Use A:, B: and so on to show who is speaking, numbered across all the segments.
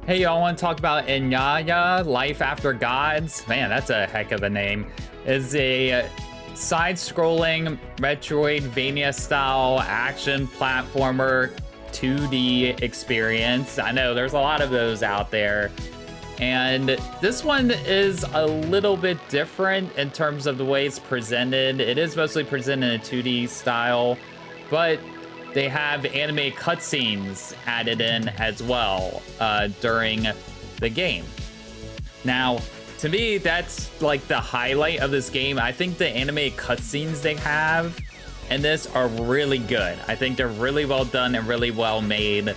A: Hey, y'all want to talk about INAYAH, Life After Gods? Man, that's a heck of a name. It's a side-scrolling Metroidvania-style action platformer 2D experience. I know there's a lot of those out there. And this one is a little bit different in terms of the way it's presented. It is mostly presented in a 2D style, but they have anime cutscenes added in as well during the game. Now, to me, that's like the highlight of this game. I think the anime cutscenes they have in this are really good. I think they're really well done and really well made.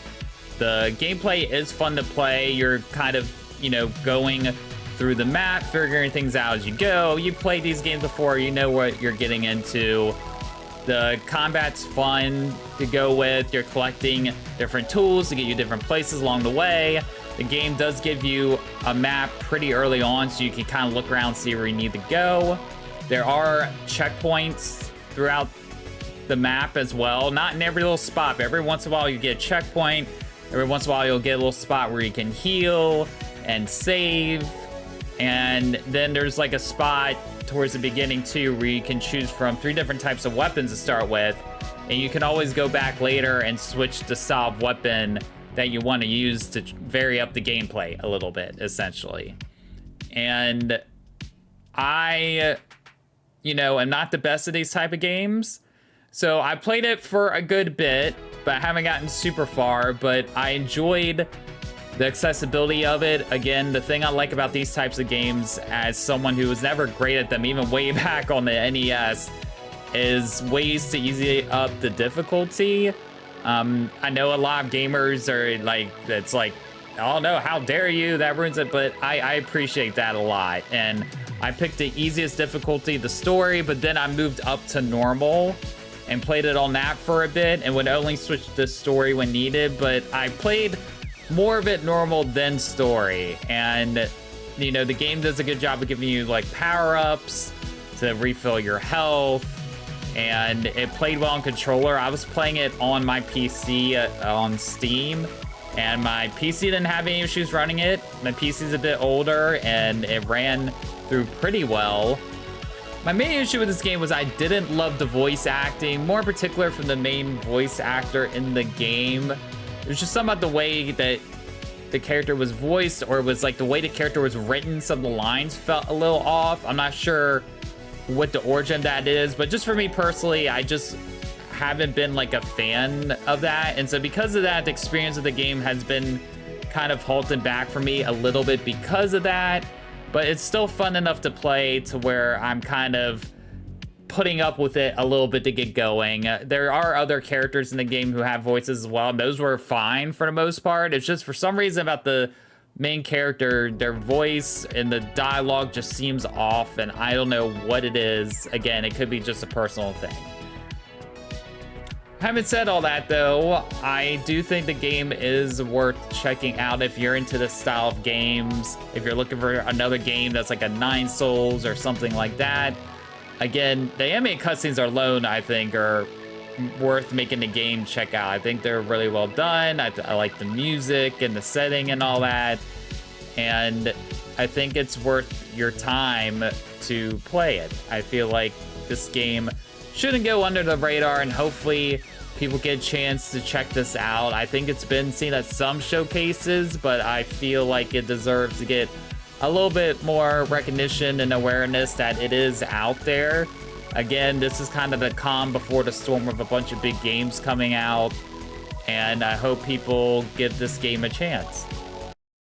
A: The gameplay is fun to play. You're kind of, you know, going through the map, figuring things out as you go. You played these games before, you know what you're getting into. The combat's fun to go with. You're collecting different tools to get you different places along the way. The game does give you a map pretty early on, so you can kind of look around, see where you need to go. There are checkpoints throughout the map as well. Not in every little spot, but every once in a while you get a checkpoint. Every once in a while you'll get a little spot where you can heal and save. And then there's like a spot towards the beginning too where you can choose from 3 different types of weapons to start with, and you can always go back later and switch the style of weapon that you want to use to vary up the gameplay a little bit, essentially. And I, you know, am not the best at these type of games, so I played it for a good bit, but I haven't gotten super far. But I enjoyed the accessibility of it. Again, the thing I like about these types of games, as someone who was never great at them, even way back on the NES, is ways to ease up the difficulty. I know a lot of gamers are like, it's like, oh no, how dare you, that ruins it, but I appreciate that a lot. And I picked the easiest difficulty, the story, but then I moved up to normal and played it on that for a bit, and would only switch the story when needed. But I played more of it normal than story, and you know, the game does a good job of giving you like power-ups to refill your health, and it played well on controller. I was playing it on my PC on Steam, and my PC didn't have any issues running it. My PC's a bit older and it ran through pretty well. My main issue with this game was I didn't love the voice acting, more in particular from the main voice actor in the game. There's just something about the way that the character was voiced, or it was like the way the character was written. Some of the lines felt a little off. I'm not sure what the origin of that is, but just for me personally, I just haven't been like a fan of that. And so because of that, the experience of the game has been kind of halted back for me a little bit because of that. But it's still fun enough to play to where I'm kind of putting up with it a little bit to get going. There are other characters in the game who have voices as well, and those were fine for the most part. It's just for some reason about the main character, their voice and the dialogue just seems off, and I don't know what it is. Again, it could be just a personal thing. Having said all that though, I do think the game is worth checking out if you're into this style of games. If you're looking for another game that's like a 9 Souls or something like that. Again, the anime cutscenes alone, I think, are worth making the game check out. I think they're really well done. I like the music and the setting and all that. And I think it's worth your time to play it. I feel like this game shouldn't go under the radar, and hopefully people get a chance to check this out. I think it's been seen at some showcases, but I feel like it deserves to get a little bit more recognition and awareness that it is out there. Again, this is kind of the calm before the storm of a bunch of big games coming out, and I hope people give this game a chance.